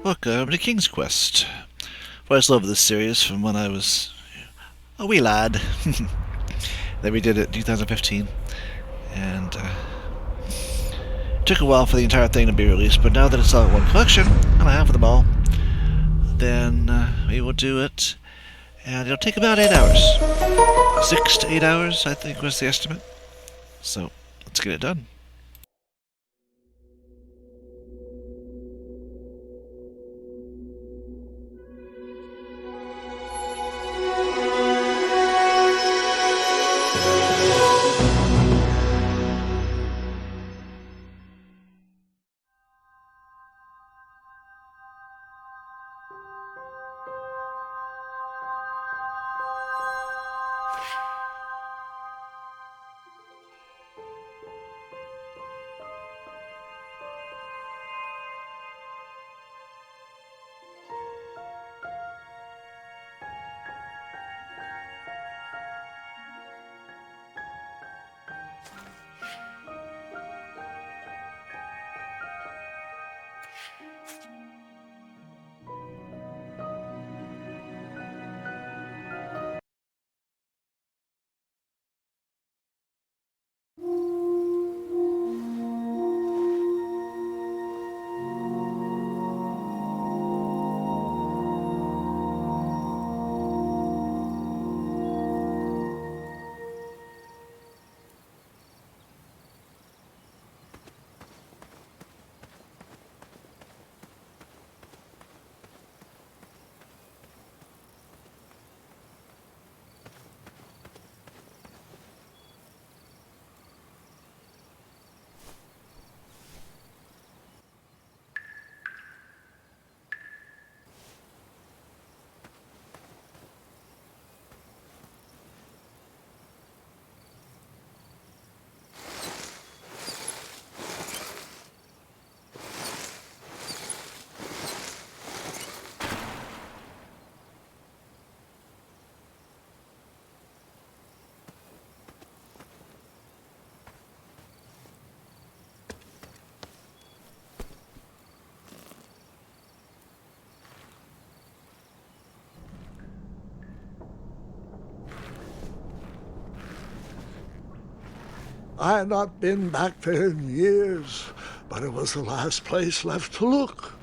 Welcome to King's Quest. I've always loved this series from when I was a wee lad. Then we did it in 2015, and it took a while for the entire thing to be released, but now that it's all in one collection, and I have them all, then we will do it, and it'll take about 8 hours. 6 to 8 hours, I think, was the estimate. So, let's get it done. I had not been back there in years, but it was the last place left to look.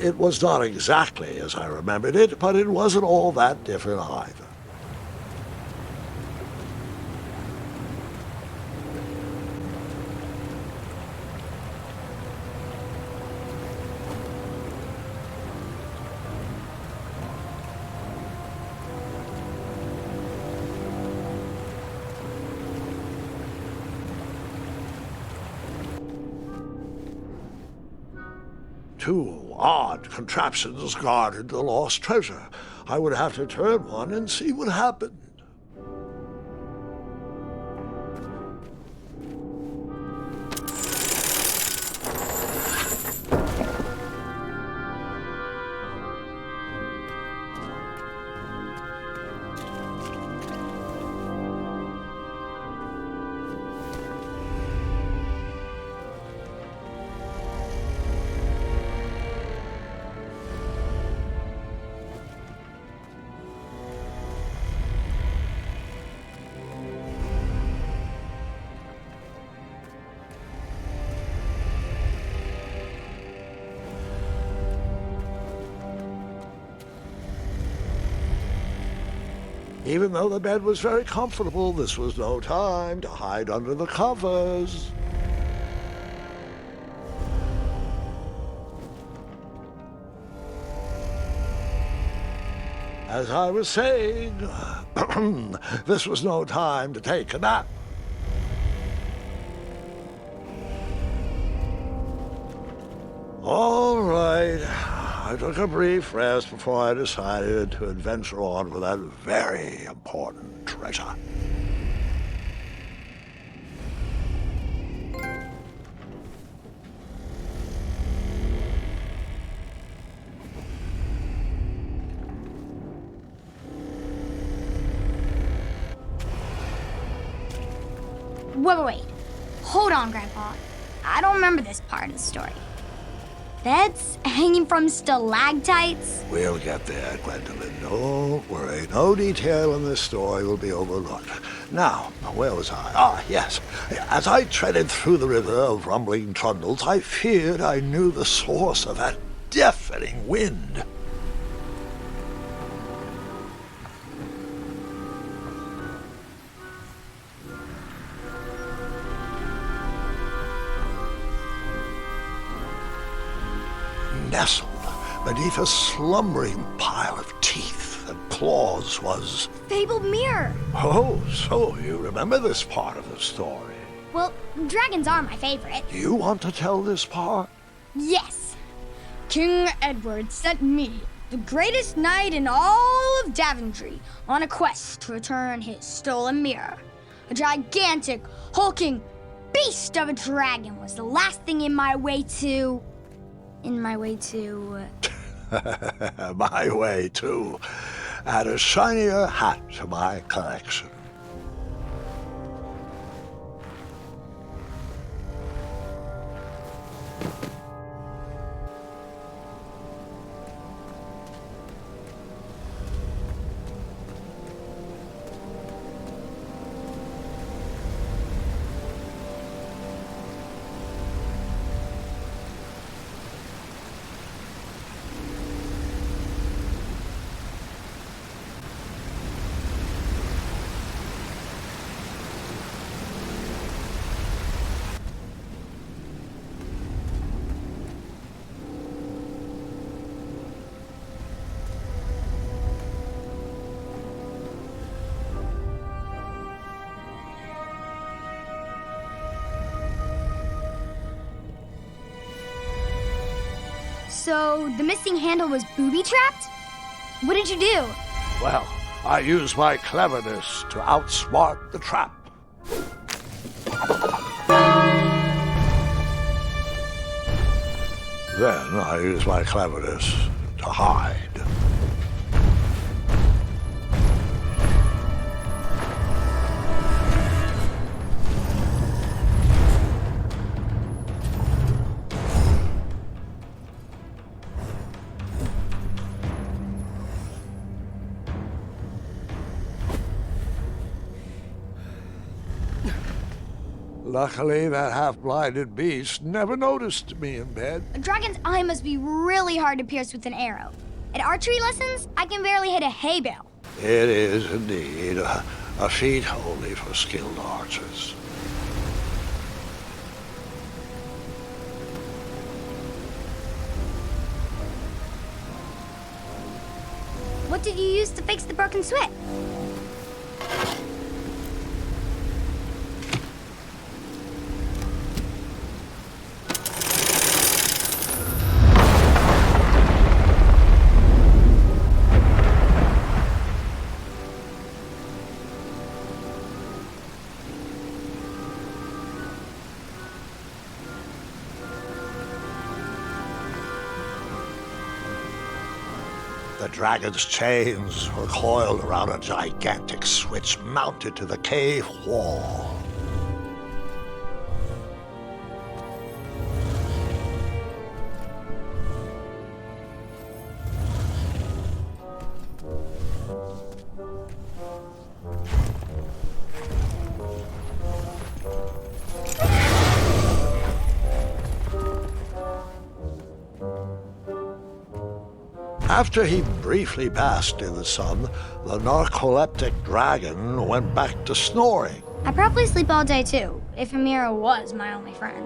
It was not exactly as I remembered it, but it wasn't all that different either. Two odd contraptions guarded the lost treasure. I would have to turn one and see what happened. Even though the bed was very comfortable, this was no time to hide under the covers. As I was saying, this was no time to take a nap. All right. I took a brief rest before I decided to adventure on with that very important treasure. Wait. Hold on, Grandpa. I don't remember this part of the story. Beds hanging from stalactites? We'll get there, Gwendolyn. Don't worry. No detail in this story will be overlooked. Now, where was I? Ah, yes. As I treaded through the river of rumbling trundles, I feared I knew the source of that deafening wind. Nestled beneath a slumbering pile of teeth and claws was... Fabled mirror. Oh, so you remember this part of the story. Well, dragons are my favorite. You want to tell this part? Yes. King Edward sent me, the greatest knight in all of Daventry, on a quest to return his stolen mirror. A gigantic, hulking beast of a dragon was the last thing in my way to... My way, too. Add a shinier hat to my collection. So, the missing handle was booby-trapped? What did you do? Well, I used my cleverness to outsmart the trap. Then I used my cleverness to hide. Luckily, that half-blinded beast never noticed me in bed. A dragon's eye must be really hard to pierce with an arrow. At archery lessons, I can barely hit a hay bale. It is indeed a feat only for skilled archers. What did you use to fix the broken switch? The dragon's chains were coiled around a gigantic switch mounted to the cave wall. After he briefly basked in the sun, the narcoleptic dragon went back to snoring. I probably sleep all day too, if Amira was my only friend.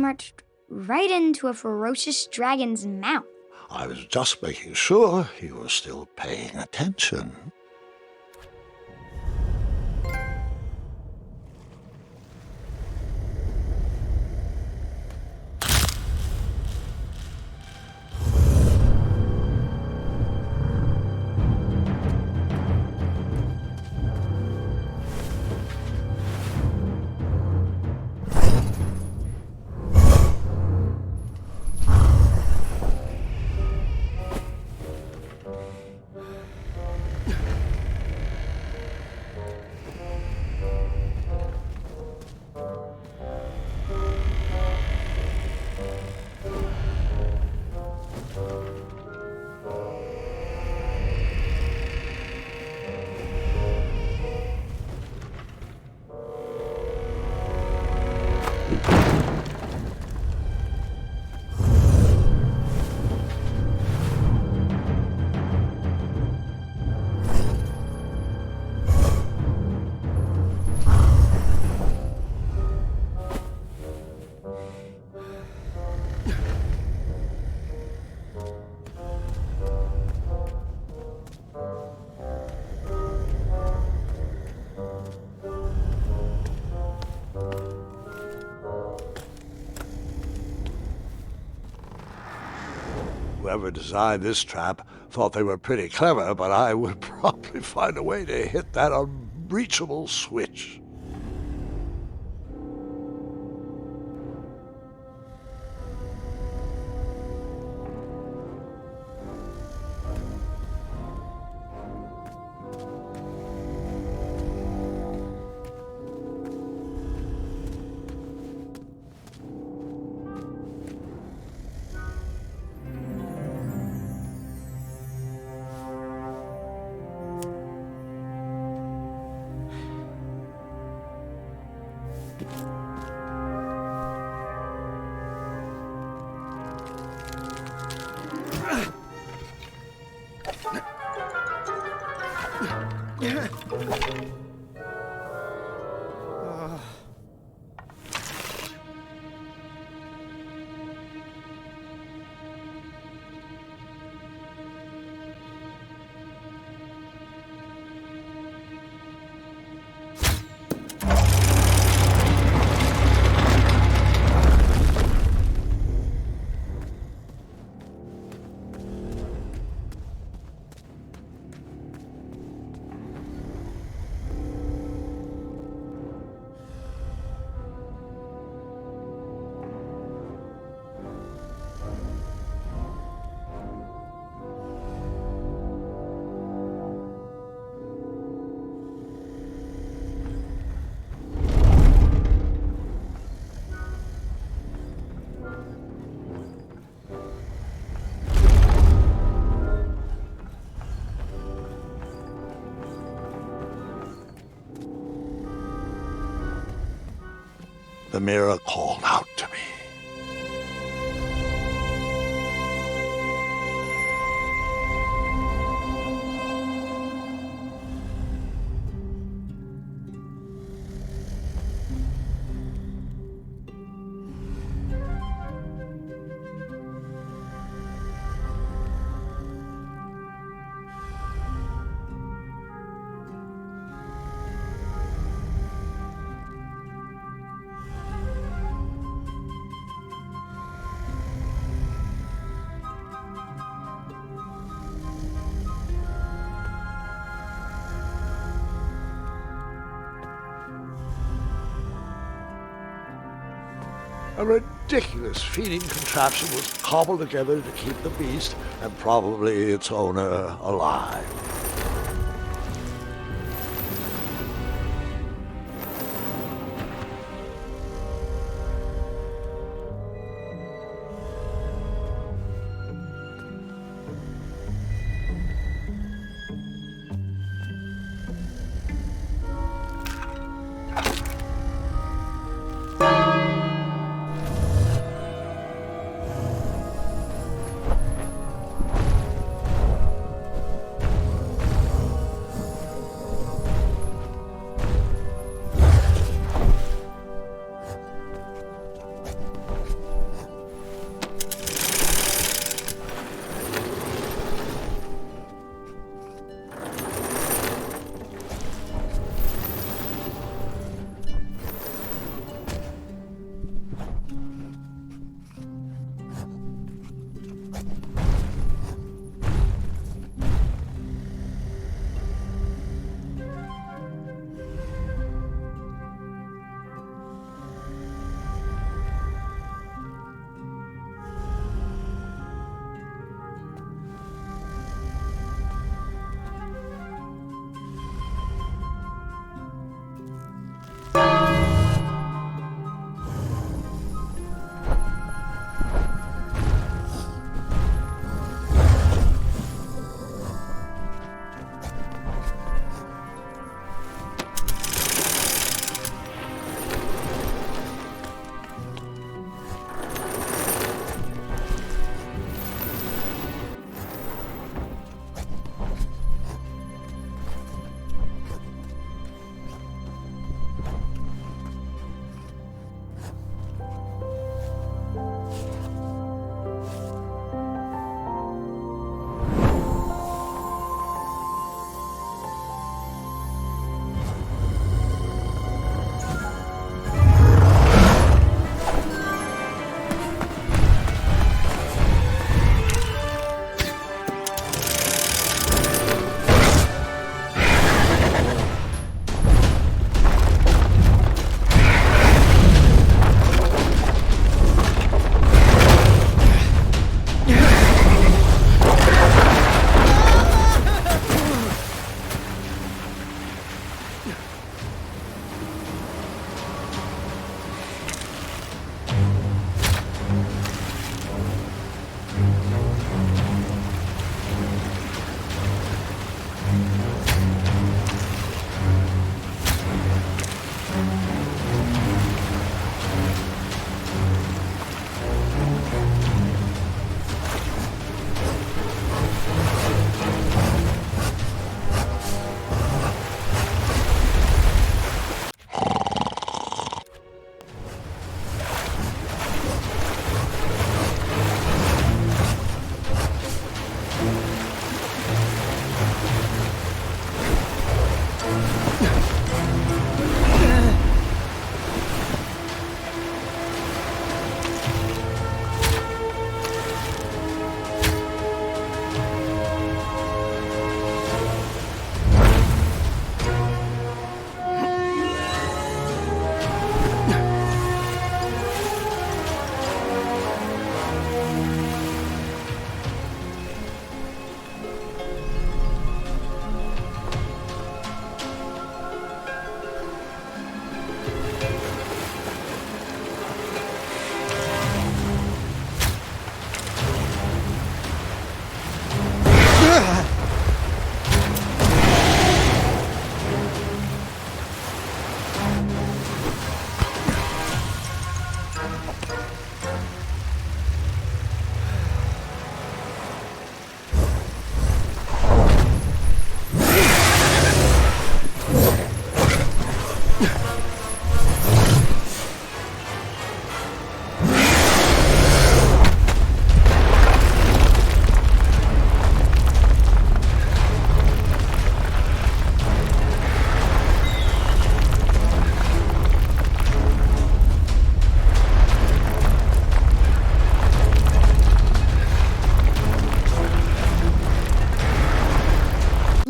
marched right into a ferocious dragon's mouth. I was just making sure you were still paying attention. Whoever designed this trap thought they were pretty clever, but I would probably find a way to hit that unreachable switch. The mirror called out to me. A ridiculous feeding contraption was cobbled together to keep the beast and probably its owner alive.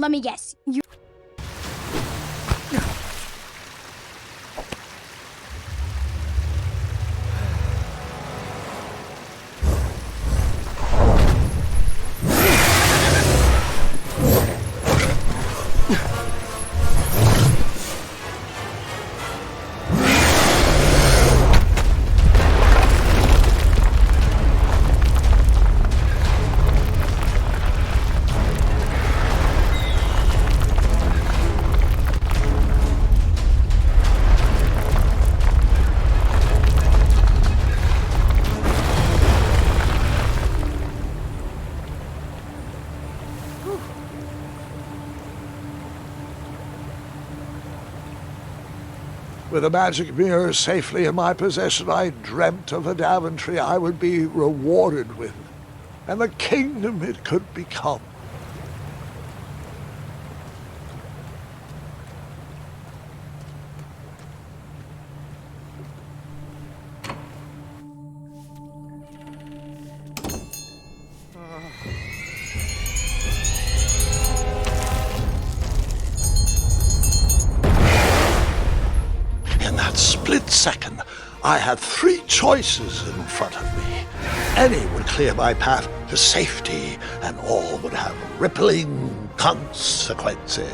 Let me guess. You With the magic mirror safely in my possession, I dreamt of a Daventry I would be rewarded with, and the kingdom it could become. In that split second, I had three choices in front of me. Any would clear my path to safety, and all would have rippling consequences.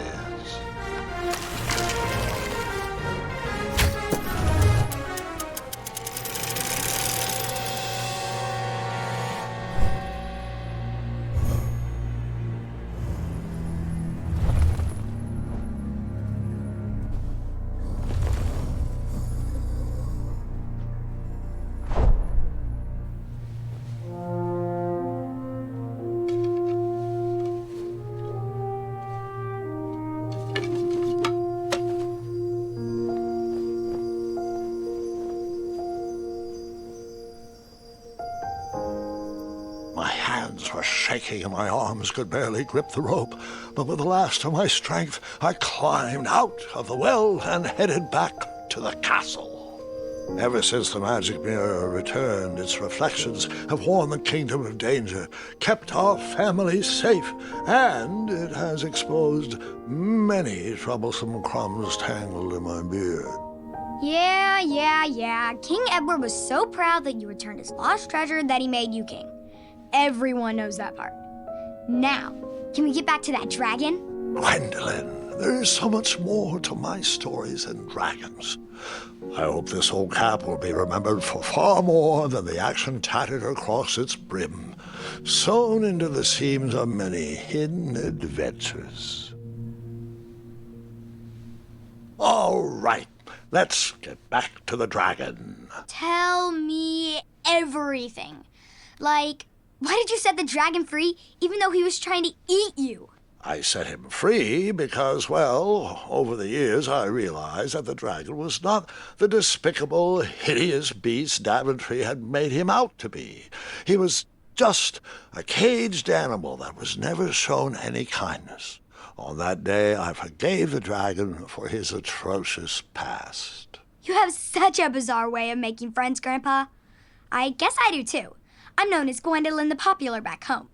My hands were shaking and my arms could barely grip the rope, but with the last of my strength, I climbed out of the well and headed back to the castle. Ever since the magic mirror returned, its reflections have warned the kingdom of danger, kept our family safe, and it has exposed many troublesome crumbs tangled in my beard. Yeah. King Edward was so proud that you returned his lost treasure that he made you king. Everyone knows that part. Now, can we get back to that dragon? Gwendolyn, there is so much more to my stories than dragons. I hope this old cap will be remembered for far more than the action tattered across its brim, sewn into the seams of many hidden adventures. All right, let's get back to the dragon. Tell me everything. Like, why did you set the dragon free even though he was trying to eat you? I set him free because, well, over the years I realized that the dragon was not the despicable, hideous beast Daventry had made him out to be. He was just a caged animal that was never shown any kindness. On that day, I forgave the dragon for his atrocious past. You have such a bizarre way of making friends, Grandpa. I guess I do too. I'm known as Gwendolyn the Popular back home,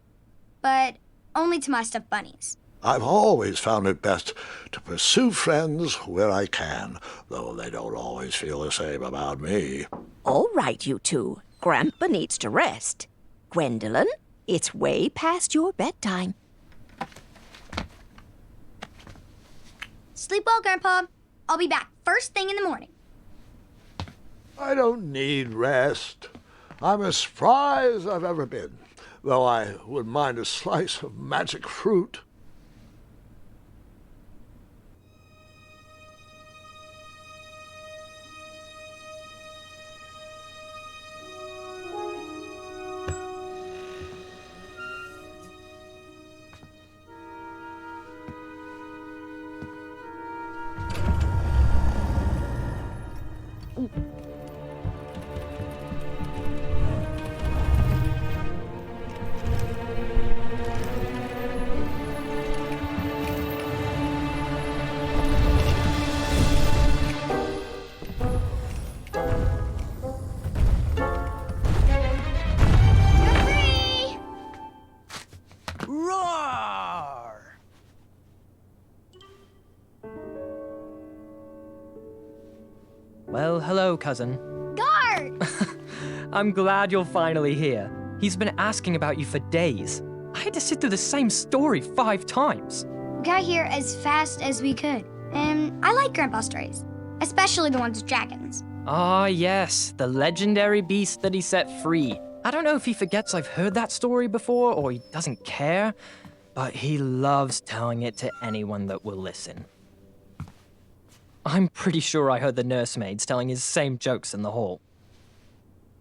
but only to my stuffed bunnies. I've always found it best to pursue friends where I can, though they don't always feel the same about me. All right, you two. Grandpa needs to rest. Gwendolyn, it's way past your bedtime. Sleep well, Grandpa. I'll be back first thing in the morning. I don't need rest. I'm as spry as I've ever been, though I wouldn't mind a slice of magic fruit. Well, hello, cousin. Guard! I'm glad you're finally here. He's been asking about you for days. I had to sit through the same story 5 times. We got here as fast as we could. And I like Grandpa's stories, especially the ones with dragons. Ah, yes, the legendary beast that he set free. I don't know if he forgets I've heard that story before or he doesn't care, but he loves telling it to anyone that will listen. I'm pretty sure I heard the nursemaids telling his same jokes in the hall.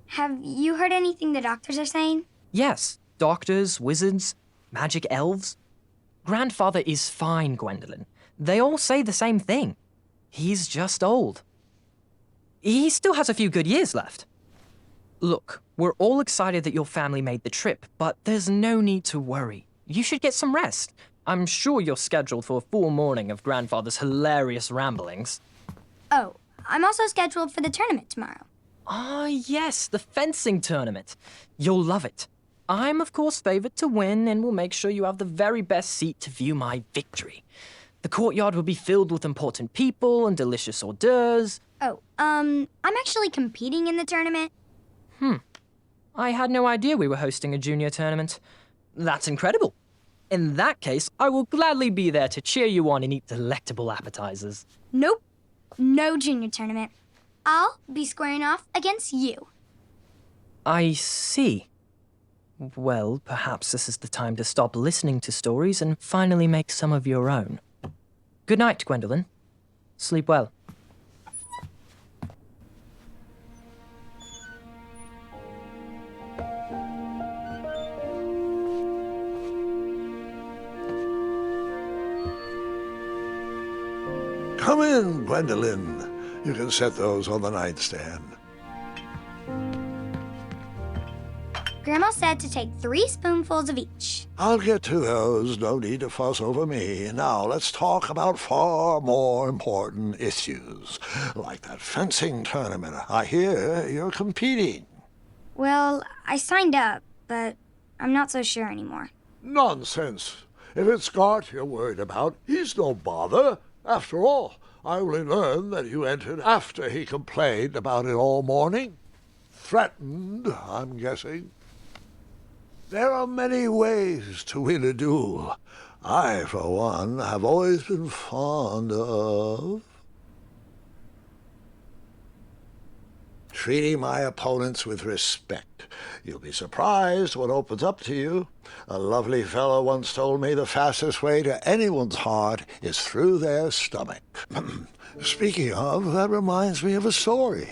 Have you heard anything the doctors are saying? Yes, doctors, wizards, magic elves. Grandfather is fine, Gwendolyn. They all say the same thing. He's just old. He still has a few good years left. Look, we're all excited that your family made the trip, but there's no need to worry. You should get some rest. I'm sure you're scheduled for a full morning of Grandfather's hilarious ramblings. Oh, I'm also scheduled for the tournament tomorrow. Ah, yes, the fencing tournament. You'll love it. I'm, of course, favored to win and will make sure you have the very best seat to view my victory. The courtyard will be filled with important people and delicious hors d'oeuvres. Oh, I'm actually competing in the tournament. I had no idea we were hosting a junior tournament. That's incredible. In that case, I will gladly be there to cheer you on and eat delectable appetizers. Nope, no junior tournament. I'll be squaring off against you. I see. Well, perhaps this is the time to stop listening to stories and finally make some of your own. Good night, Gwendolyn. Sleep well. Come in, Gwendolyn. You can set those on the nightstand. Grandma said to take 3 spoonfuls of each. I'll get to those. No need to fuss over me. Now let's talk about far more important issues, like that fencing tournament. I hear you're competing. Well, I signed up, but I'm not so sure anymore. Nonsense. If it's Gart you're worried about, he's no bother. After all, I only learned that you entered after he complained about it all morning. Threatened, I'm guessing. There are many ways to win a duel. I, for one, have always been fond of treating my opponents with respect. You'll be surprised what opens up to you. A lovely fellow once told me the fastest way to anyone's heart is through their stomach. Speaking of, that reminds me of a story,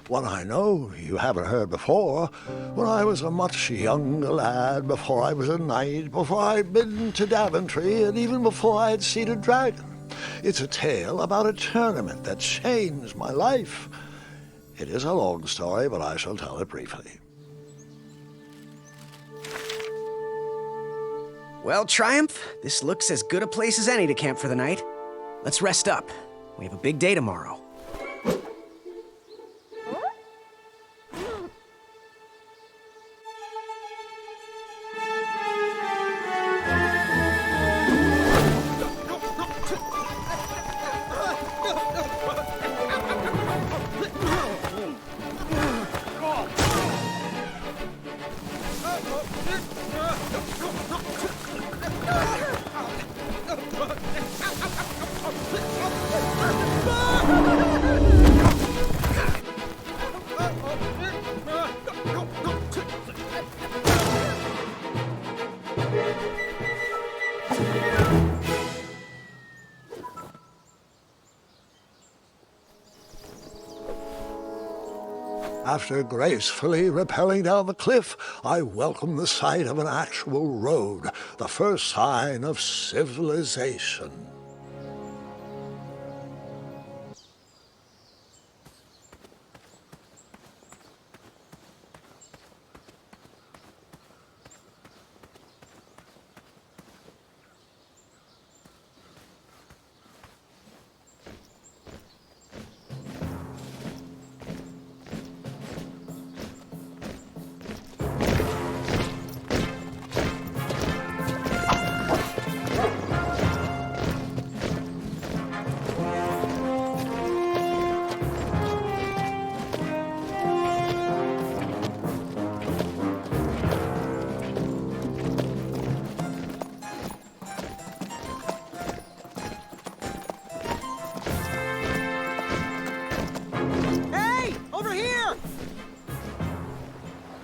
one I know you haven't heard before. When I was a much younger lad, before I was a knight, before I'd been to Daventry, and even before I'd seen a dragon. It's a tale about a tournament that changed my life. It is a long story, but I shall tell it briefly. Well, Triumph, this looks as good a place as any to camp for the night. Let's rest up. We have a big day tomorrow. After gracefully rappelling down the cliff, I welcomed the sight of an actual road, the first sign of civilization.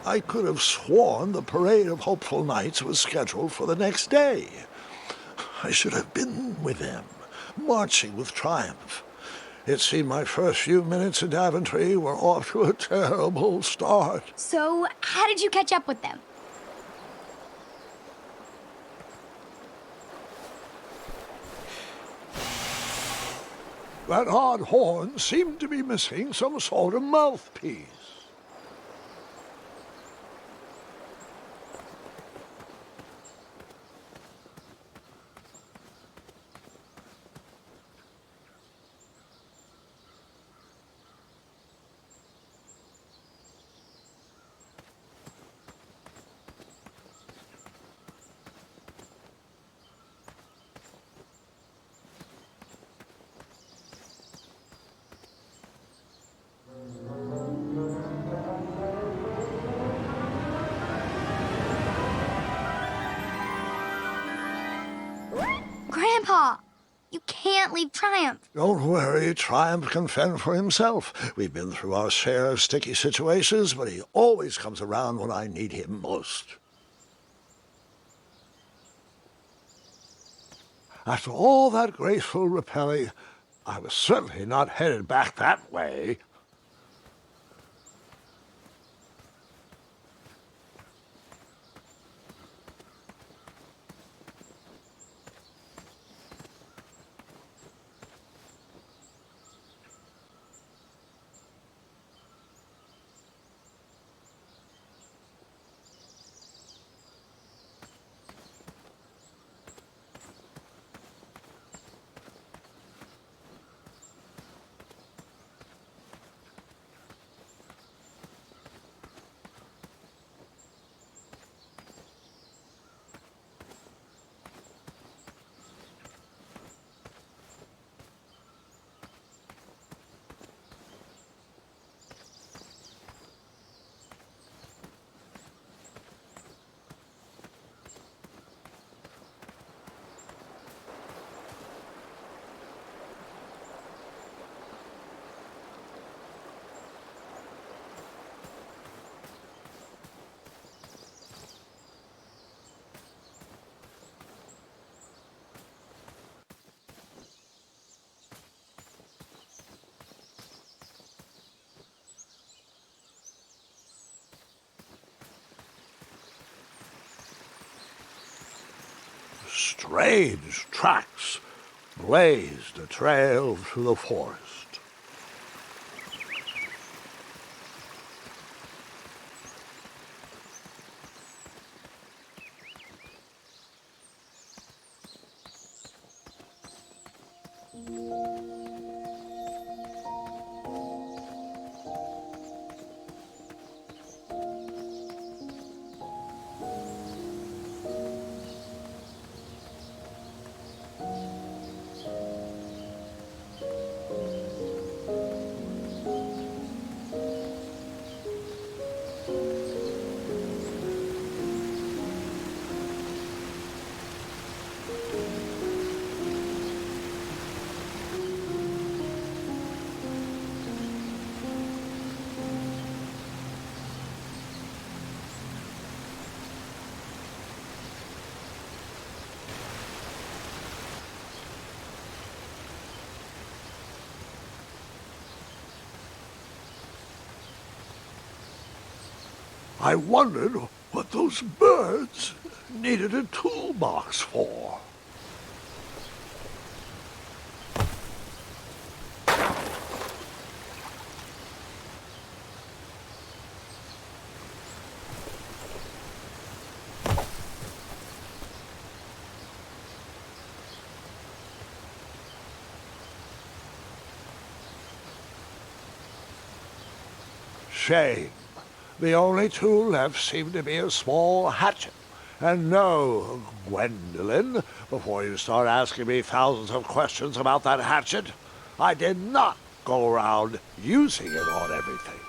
I could have sworn the parade of hopeful knights was scheduled for the next day. I should have been with them, marching with triumph. It seemed my first few minutes in Daventry were off to a terrible start. So, how did you catch up with them? That odd horn seemed to be missing some sort of mouthpiece. Grandpa, you can't leave Triumph. Don't worry, Triumph can fend for himself. We've been through our share of sticky situations, but he always comes around when I need him most. After all that graceful rappelling, I was certainly not headed back that way. Strange tracks blazed a trail through the forest. I wondered what those birds needed a toolbox for. Shame. The only tool left seemed to be a small hatchet. And no, Gwendolyn, before you start asking me thousands of questions about that hatchet, I did not go around using it on everything.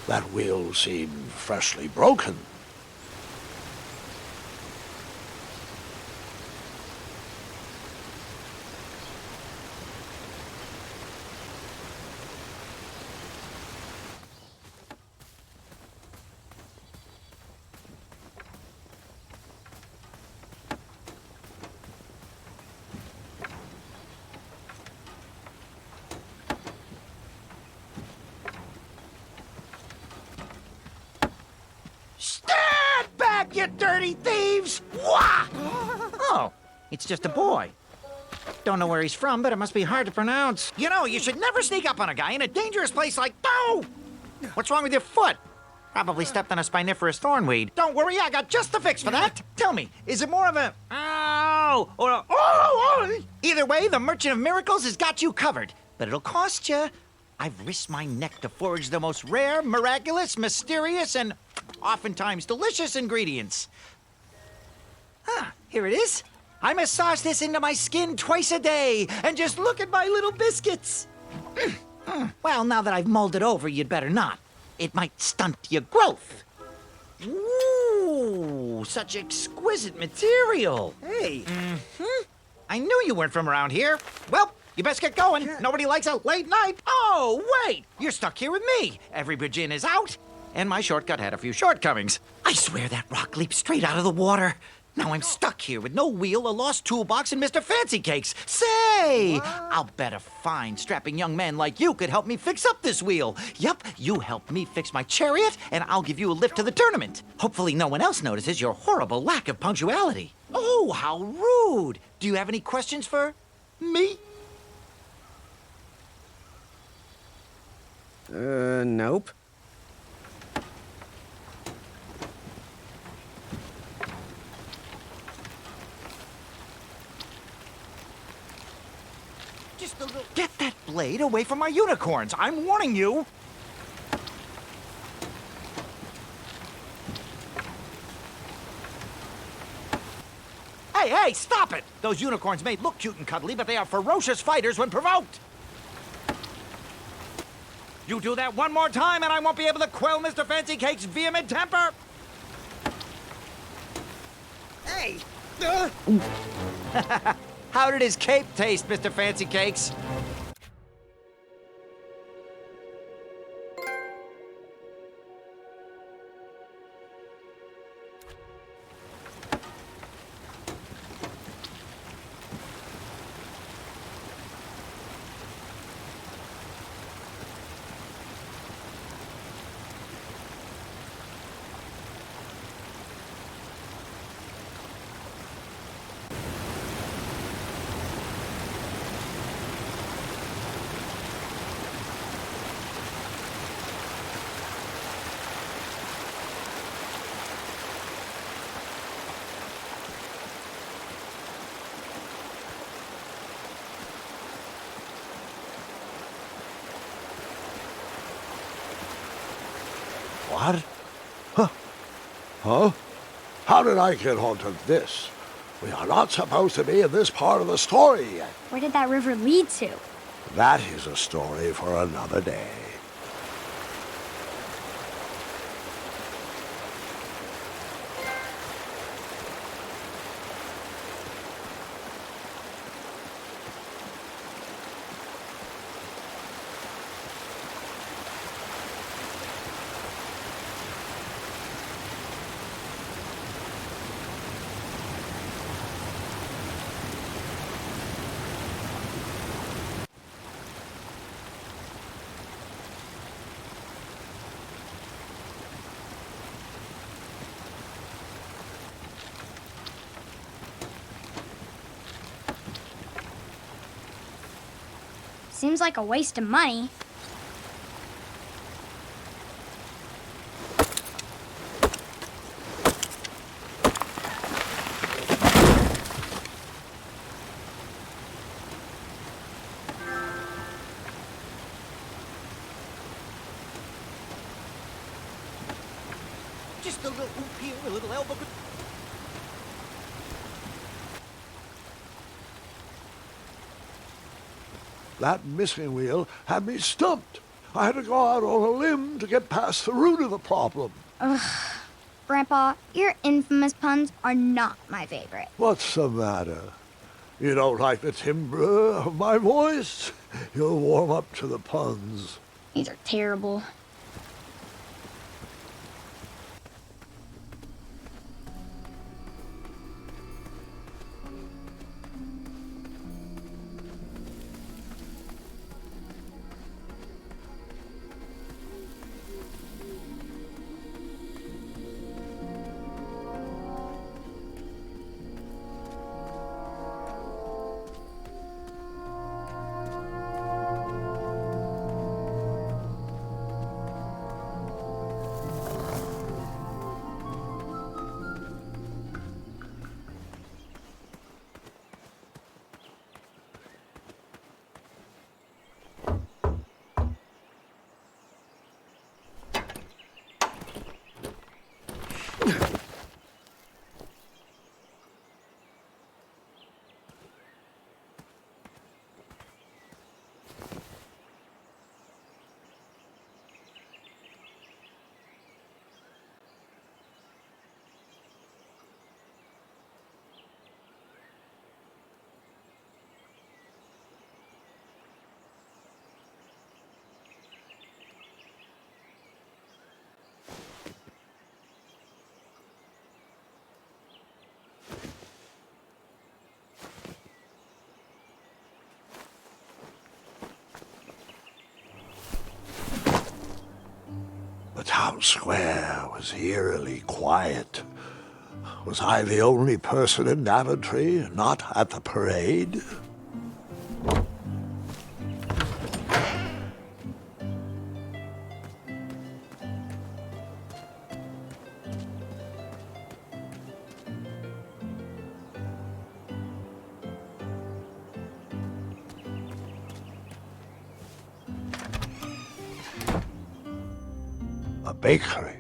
That wheel seemed freshly broken. Stand back, you dirty thieves! Wah! Oh, it's just a boy. Don't know where he's from, but it must be hard to pronounce. You know, you should never sneak up on a guy in a dangerous place like... Oh! What's wrong with your foot? Probably stepped on a spiniferous thornweed. Don't worry, I got just the fix for that. Tell me, is it more of a... Ow! Or a... Oh! Either way, the Merchant of Miracles has got you covered. But it'll cost you. I've risked my neck to forage the most rare, miraculous, mysterious, and oftentimes delicious ingredients. Ah, here it is. I massage this into my skin twice a day, and just look at my little biscuits. Well, now that I've mulled it over, you'd better not. It might stunt your growth. Ooh, such exquisite material. Hey. I knew you weren't from around here. Well, you best get going. Nobody likes a late night. Oh, wait. You're stuck here with me. Every Bridgin is out, and my shortcut had a few shortcomings. I swear that rock leaped straight out of the water. Now I'm stuck here with no wheel, a lost toolbox, and Mr. Fancy Cakes. Say, I'll bet a fine, strapping young man like you could help me fix up this wheel. Yup, you help me fix my chariot, and I'll give you a lift to the tournament. Hopefully no one else notices your horrible lack of punctuality. Oh, how rude. Do you have any questions for me? Nope. Just a little... Get that blade away from my unicorns. I'm warning you. Hey, stop it! Those unicorns may look cute and cuddly, but they are ferocious fighters when provoked. You do that one more time, and I won't be able to quell Mr. Fancy Cake's vehement temper. Hey! How did his cape taste, Mr. Fancy Cakes? What? Huh? How did I get onto this? We are not supposed to be in this part of the story yet. Where did that river lead to? That is a story for another day. Seems like a waste of money. Just a little oop here, a little elbow. That missing wheel had me stumped. I had to go out on a limb to get past the root of the problem. Grandpa, your infamous puns are not my favorite. What's the matter? You don't like the timbre of my voice? You'll warm up to the puns. These are terrible. The town square was eerily quiet. Was I the only person in Daventry not at the parade? A bakery,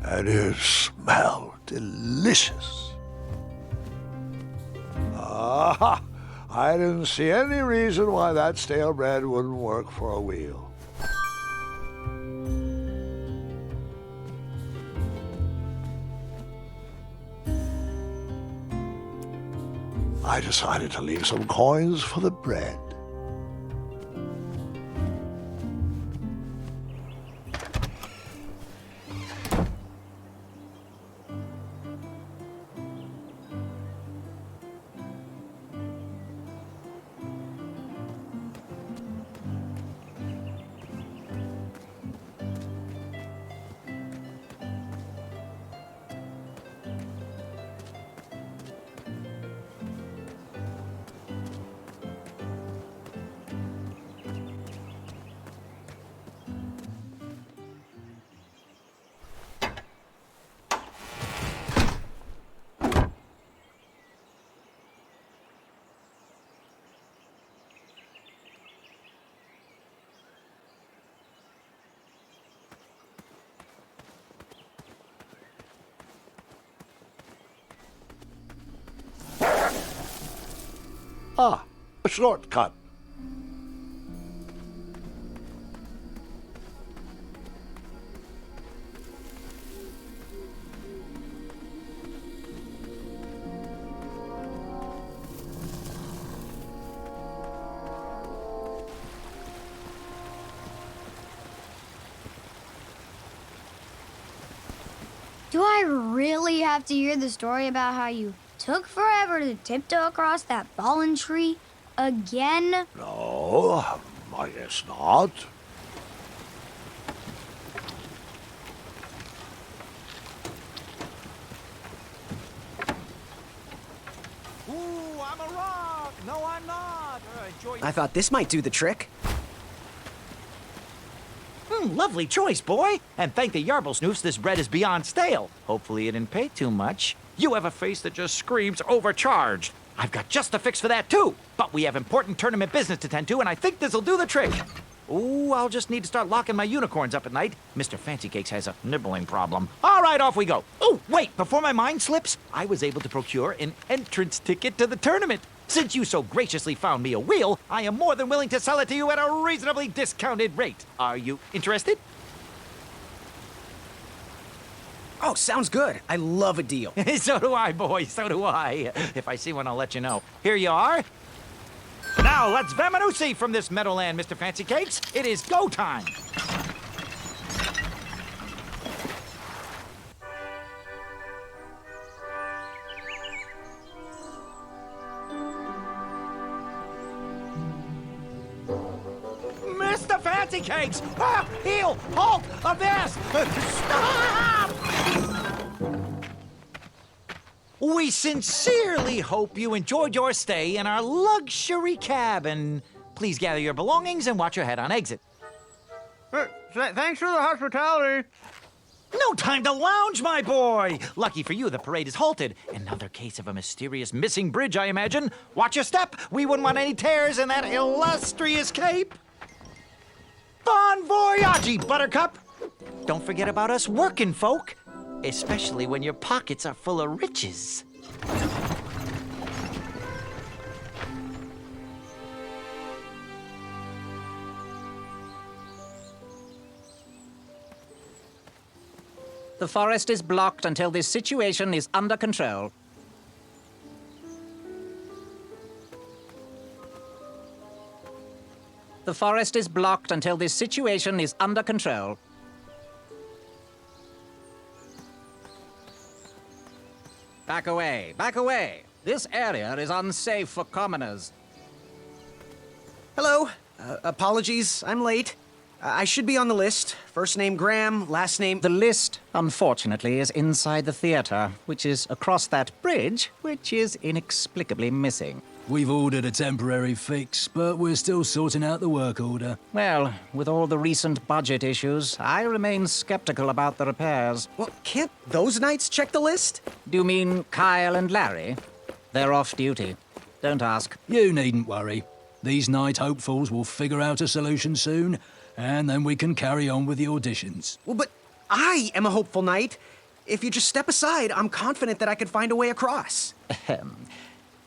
and it smelled delicious. Ah, I didn't see any reason why that stale bread wouldn't work for a wheel. I decided to leave some coins for the bread. Ah, a shortcut. Do I really have to hear the story about how you took forever to tiptoe across that fallen tree again? No, I guess not. Ooh, I'm a rock! No, I'm not! Enjoy. I thought this might do the trick. Lovely choice, boy. And thank the Yarblesnoofs, this bread is beyond stale. Hopefully you didn't pay too much. You have a face that just screams overcharged. I've got just a fix for that, too. But we have important tournament business to tend to, and I think this'll do the trick. Ooh, I'll just need to start locking my unicorns up at night. Mr. Fancy Cakes has a nibbling problem. All right, off we go. Oh, wait, before my mind slips, I was able to procure an entrance ticket to the tournament. Since you so graciously found me a wheel, I am more than willing to sell it to you at a reasonably discounted rate. Are you interested? Oh, sounds good. I love a deal. So do I, boy, so do I. If I see one, I'll let you know. Here you are. Now, let's vamoose from this meadowland, Mr. Fancy Cakes. It is go time. Mr. Fancy Cakes! Ah, heel! Halt! Avast! Stop! We sincerely hope you enjoyed your stay in our luxury cabin. Please gather your belongings and watch your head on exit. Thanks for the hospitality. No time to lounge, my boy! Lucky for you, the parade is halted. Another case of a mysterious missing bridge, I imagine. Watch your step. We wouldn't want any tears in that illustrious cape. Bon voyage, Buttercup! Don't forget about us working folk, especially when your pockets are full of riches. The forest is blocked until this situation is under control. The forest is blocked until this situation is under control. Back away, back away. This area is unsafe for commoners. Hello. Apologies, I'm late. I should be on the list. First name Graham, last name... The list, unfortunately, is inside the theater, which is across that bridge, which is inexplicably missing. We've ordered a temporary fix, but we're still sorting out the work order. Well, with all the recent budget issues, I remain skeptical about the repairs. Well, can't those knights check the list? Do you mean Kyle and Larry? They're off duty. Don't ask. You needn't worry. These night hopefuls will figure out a solution soon, and then we can carry on with the auditions. Well, but I am a hopeful knight. If you just step aside, I'm confident that I could find a way across.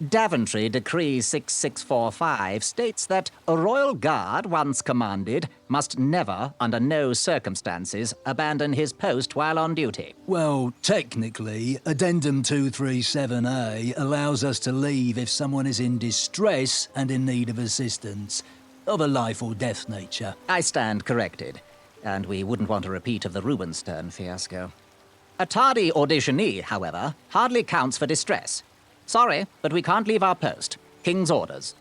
Daventry Decree 6645 states that a royal guard, once commanded, must never, under no circumstances, abandon his post while on duty. Well, technically, Addendum 237A allows us to leave if someone is in distress and in need of assistance, of a life or death nature. I stand corrected, and we wouldn't want a repeat of the Rubenstern fiasco. A tardy auditionee, however, hardly counts for distress. Sorry, but we can't leave our post. King's orders.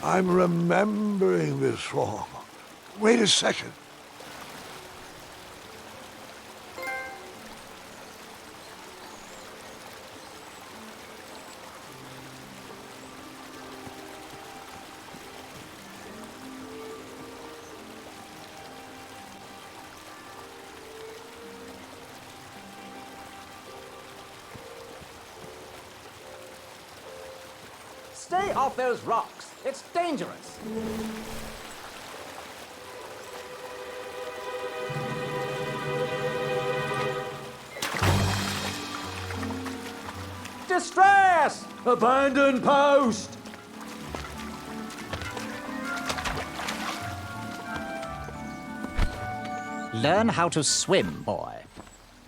I'm remembering this wrong. Wait a second. Stay off those rocks. It's dangerous. Distress! Abandon post! Learn how to swim, boy.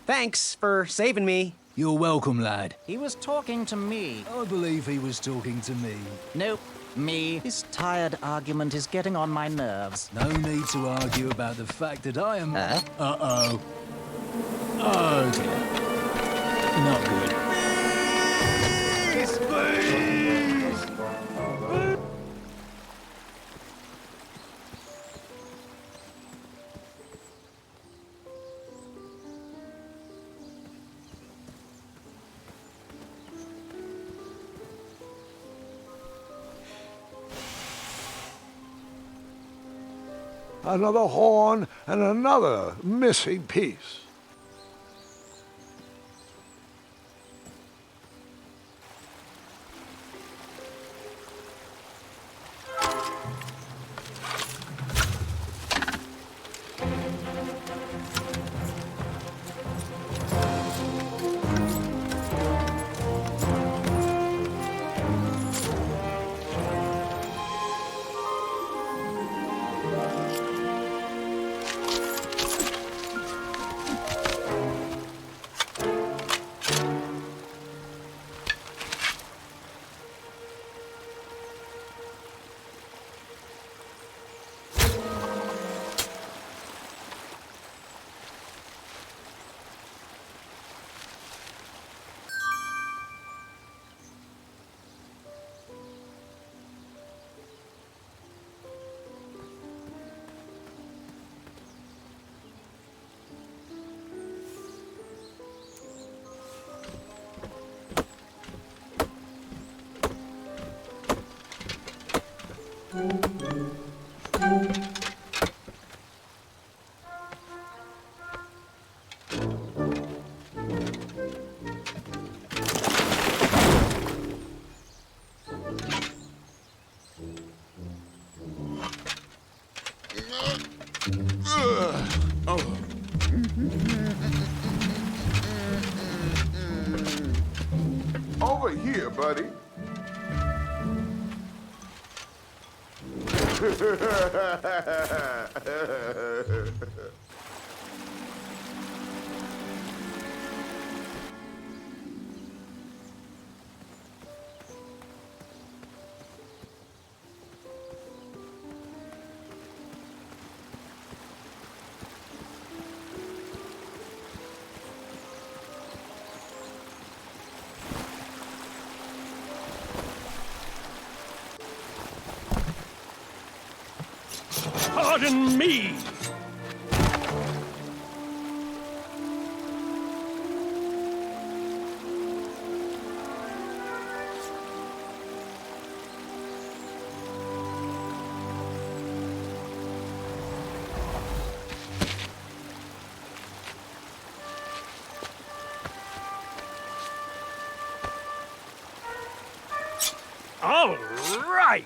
Thanks for saving me. You're welcome, lad. He was talking to me. I believe he was talking to me. Nope, me. This tired argument is getting on my nerves. No need to argue about the fact that I am... Huh? Uh-oh. Oh, dear. Not good. Another horn and another missing piece. Over here, buddy. Pardon me! All right!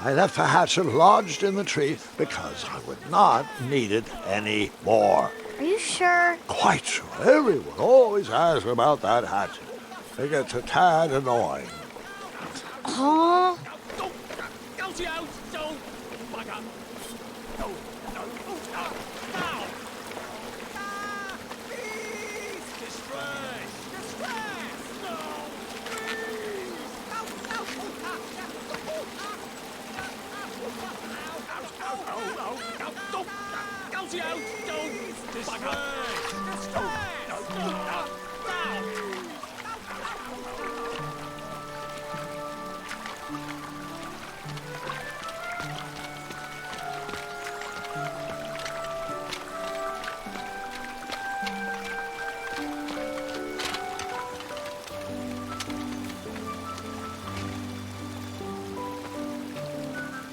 I left the hatchet lodged in the tree because I would not need it any more. Are you sure? Quite sure. Everyone always asks about that hatchet. It gets a tad annoying. Huh?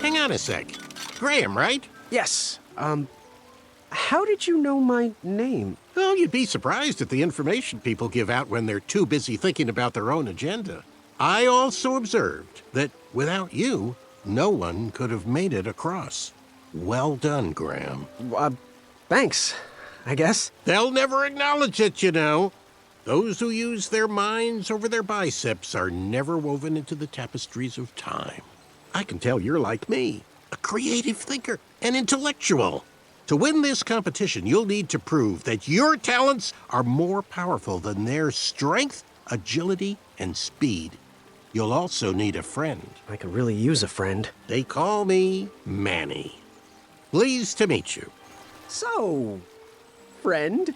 Hang on a sec. Graham, right? Yes. How did you know my name? Well, you'd be surprised at the information people give out when they're too busy thinking about their own agenda. I also observed that without you, no one could have made it across. Well done, Graham. Thanks, I guess. They'll never acknowledge it, you know. Those who use their minds over their biceps are never woven into the tapestries of time. I can tell you're like me, a creative thinker, an intellectual. To win this competition, you'll need to prove that your talents are more powerful than their strength, agility, and speed. You'll also need a friend. I could really use a friend. They call me Manny. Pleased to meet you. So, friend,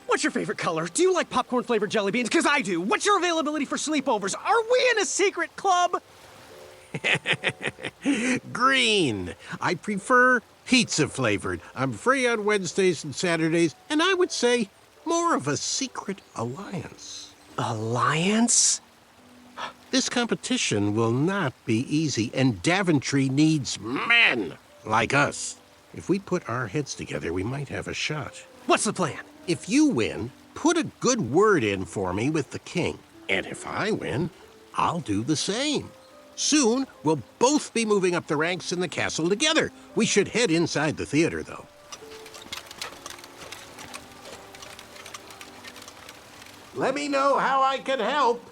what's your favorite color? Do you like popcorn-flavored jelly beans? Because I do. What's your availability for sleepovers? Are we in a secret club? Green. I prefer pizza-flavored. I'm free on Wednesdays and Saturdays, and I would say more of a secret alliance. Alliance? This competition will not be easy, and Daventry needs men like us. If we put our heads together, we might have a shot. What's the plan? If you win, put a good word in for me with the king. And if I win, I'll do the same. Soon, we'll both be moving up the ranks in the castle together. We should head inside the theater, though. Let me know how I can help.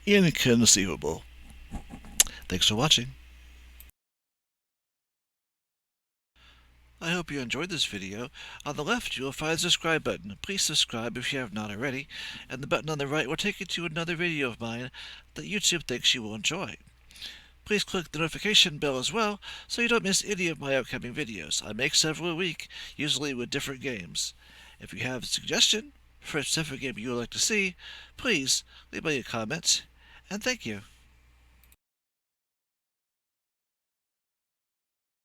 Inconceivable. Thanks for watching. I hope you enjoyed this video. On the left you will find the subscribe button. Please subscribe if you have not already, and the button on the right will take you to another video of mine that YouTube thinks you will enjoy. Please click the notification bell as well so you don't miss any of my upcoming videos. I make several a week, usually with different games. If you have a suggestion for a specific game you would like to see, please leave me a comment, and thank you.